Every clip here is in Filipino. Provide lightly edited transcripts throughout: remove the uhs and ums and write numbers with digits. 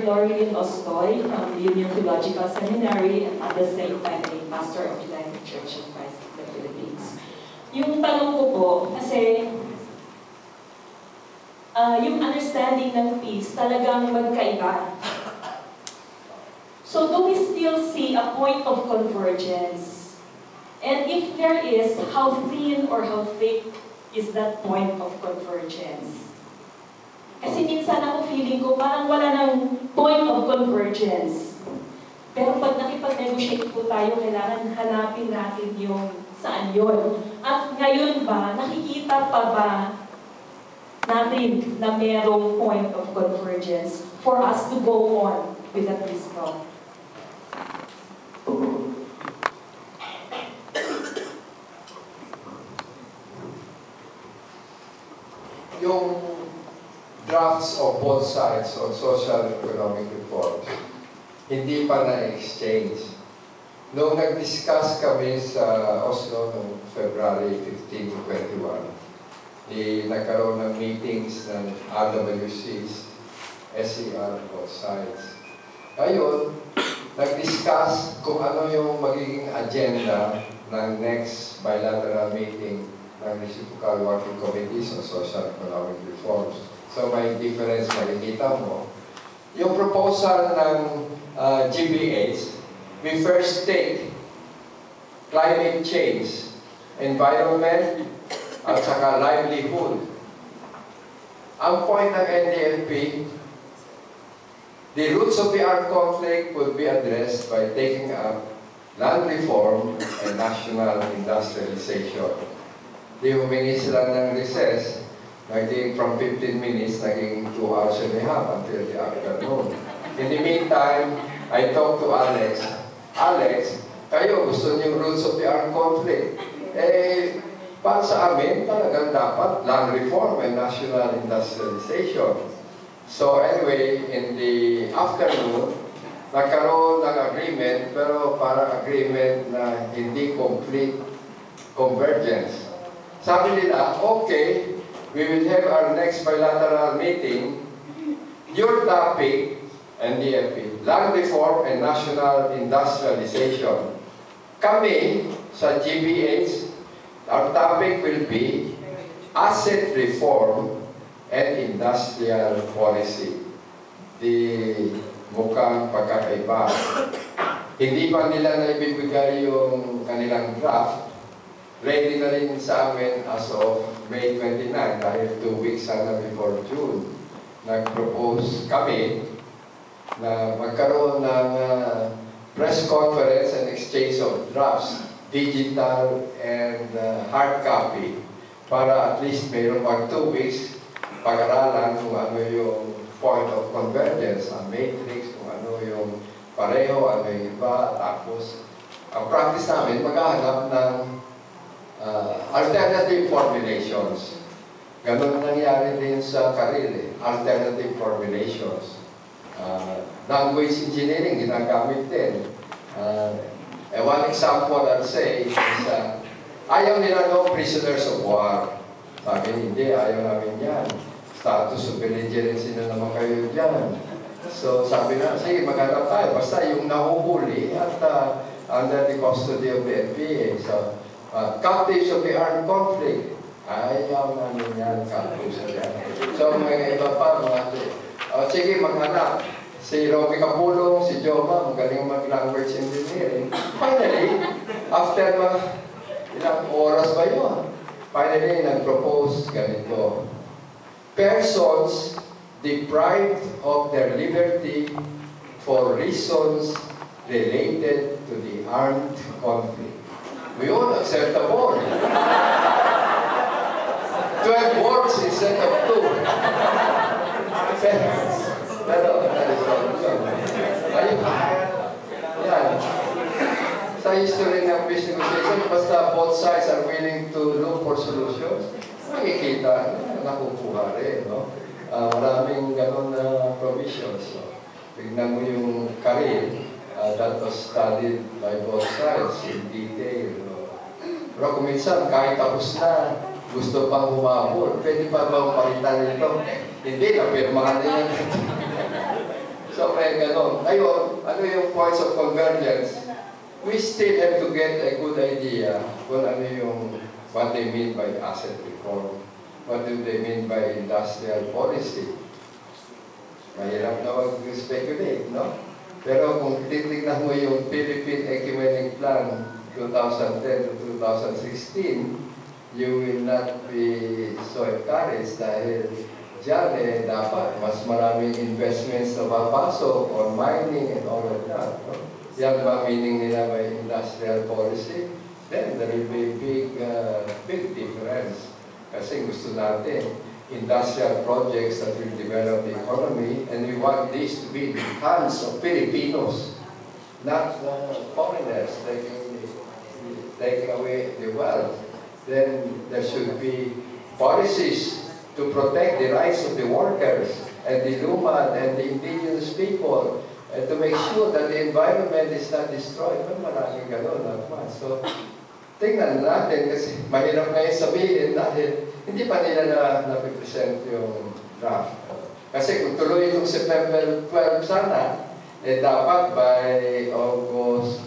Dr. Laureline Ostoy from the Union Theological Seminary and at the same time a pastor of United Church of Christ in the Philippines. Yung tanong ko po, kasi yung understanding ng peace talagang magkaiba. So do we still see a point of convergence? And if there is, how thin or how thick is that point of convergence? Kasi minsan ako feeling ko parang wala ng point of convergence. Pero pag nakipag-negotiate po tayo, kailangan hanapin natin yung saan yun. At ngayon ba, nakikita pa ba natin na merong point of convergence for us to go on with the peace talk? Yung drafts of both sides on social economic reforms, hindi pa na-exchange. Noong nag-discuss kami sa Oslo noong February 15 to 21, nagkaroon ng meetings ng RWCs, SCR, both sides. Ngayon, nag-discuss kung ano yung magiging agenda ng next bilateral meeting ng Reciprocal Working Committees on Social Economic Reforms. So may difference makikita mo. Yung proposal ng GBH, we first take climate change, environment, at saka livelihood. Ang point ng NDFP, the roots of the armed conflict would be addressed by taking up land reform and national industrialization. Di humingi sila ng recess, naging from 15 minutes, naging 2 hours and a half until the afternoon. In the meantime, I talked to Alex. Alex, kayo gusto niyo roots of the armed conflict? Para sa amin, talagang dapat land reform and national industrialization. So anyway, in the afternoon, nagkaroon ng agreement, pero parang agreement na hindi complete convergence. Sabi nila, okay, we will have our next bilateral meeting. Your topic, NDFP, land reform and national industrialization. Kami, sa GBH, our topic will be asset reform and industrial policy. Di mukhang pagkakaiba. Hindi pa nila naibibigay yung kanilang draft. Ready na rin sa amin as of May 29 dahil 2 weeks sana before June. Nag-propose kami na magkaroon ng press conference and exchange of drafts, digital and hard copy, para at least mayroon pag 2 weeks pag-aralan kung ano yung point of convergence, ang matrix, kung ano yung pareho, ano yung iba. Tapos, ang practice namin, maghahanap ng alternative formulations. Ganon nangyari din sa Karil, alternative formulations. Language engineering, ginagamit din. One example I'll say is, ayaw nila no prisoners of war. Sabi, hindi, ayaw namin yan. Status of belligerency na naman kayo dyan. So sabi na, sige, maghanap tayo. Basta yung nahuhuli at under the custody of the NPA. So, captives of the armed conflict. Ayaw namin yan, captives of the armed conflict. So, may iba pa, sige, maghanap. Si Romy Capulong, si Joma, magaling mag-language engineering. Finally, after ilang oras ba yun? Finally, nag-propose ganito. Persons deprived of their liberty for reasons related to the armed conflict. We all acceptable. 12 words instead of 2. Pero, ayun. Yan. Sa history ng peace negotiation, basta both sides are willing to look for solutions, makikita, nakukuha rin, no? Maraming ganon na provisions. No? Tignan mo yung Karil, that was studied by both sides in detail. No? Pero kung minsan, kahit tapos na, gusto pang humabol, pwede pa bang palitan nito? Hindi, napirmahan na yan. So, ay ganon. Ngayon, ano yung points of convergence? We still have to get a good idea kung ano yung what they mean by asset reform. What do they mean by industrial policy? Mahirap na mag-speculate, no? Pero kung titignan mo yung Philippine Ecumenic Plan 2010 to 2016, you will not be so encouraged dahil diyan dapat mas maraming investments na papasok on mining and all of that. No? Yan ba meaning nila by industrial policy? Then there will be big difference. Kasi gusto natin industrial projects that will develop the economy, and we want this to be in the hands of Filipinos, not foreigners taking away the wealth. Then there should be policies to protect the rights of the workers and the Lumad and the indigenous people, and to make sure that the environment is not destroyed. Maraming ganun naman. So, tingnan natin kasi mahirap ngayon sabihin dahil hindi pa nila na-present yung draft. Kasi kung tuloy itong September 12 sana, dapat by August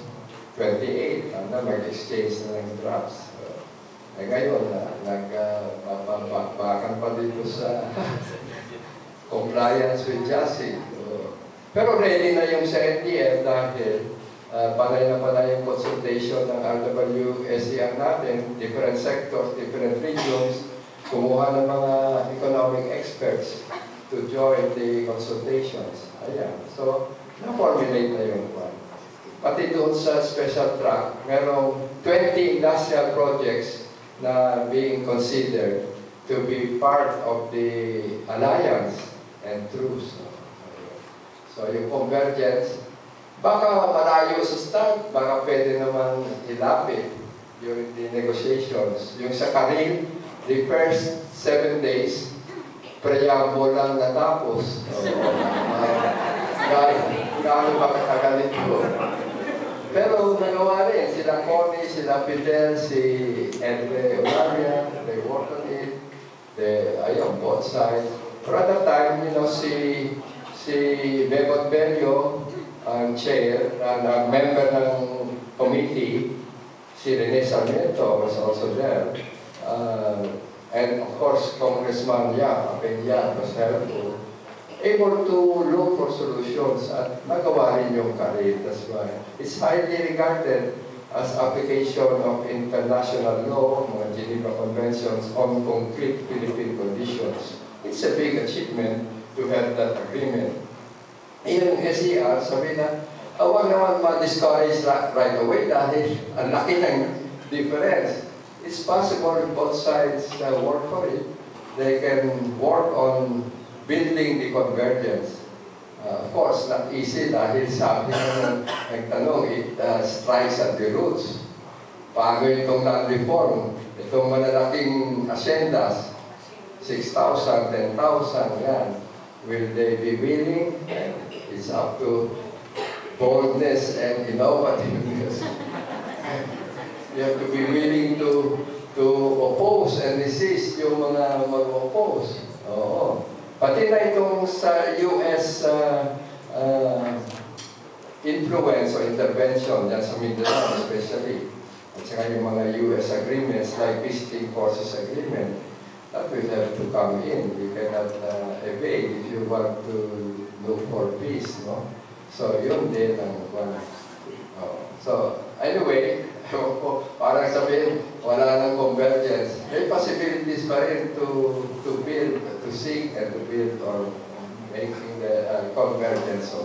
28, mag-exchange na ng drafts. Ngayon, nagpapakan pa dito sa compliance with JASI. Pero ready na yung sa NDF dahil panay na panay yung consultation ng RWSER natin, different sectors, different regions, kumuha ng mga economic experts to join the consultations. Ayan. So, na-formulate na yung plan. Pati doon sa special track, merong 20 industrial projects na being considered to be part of the alliance and truce. So yung convergence, baka malayo sa start, baka pwede naman ilapit during the negotiations. Yung sa Karil, the first 7 days, preamble lang natapos. Gaano ba katagal ito? Pero nagawa rin, sila Connie, sila Fidel, si Edre Olaria, they worked on it, ayun, both sides. Pero at that time, you know, si Bebot Bello, ang chair, ang member ng committee, si Rene Sarmiento was also there. And of course, Congressman Yang, Apenya was helpful. Able to look for solutions at nagawa rin yung Karil. That's why it's highly regarded as application of international law, mga Geneva Conventions on concrete Philippine conditions. It's a big achievement to have that agreement. Yung SER, sabi na, huwag naman ma-discourage right away dahil ang laki ng difference. It's possible if both sides work for it. They can work on building the convergence. Of course, not easy dahil sabi ng nagtanong, it strikes at the roots. Paano itong non-reform? Itong malalaking asendas, 6,000, 10,000, yan. Will they be willing? It's up to boldness and innovativeness. You have to be willing to oppose and resist yung mga mag-oppose. Oo. Pati na itong sa US influence o intervention dyan sa Mindanao especially, at saka yung mga US agreements like Visiting Forces Agreement, that will have to come in. You cannot evade if you want to look for peace, no? So yun din ang one. So anyway, parang sabihin, wala nang convergence. May possibilities pa rin to build, to seek and to build or making the convergence.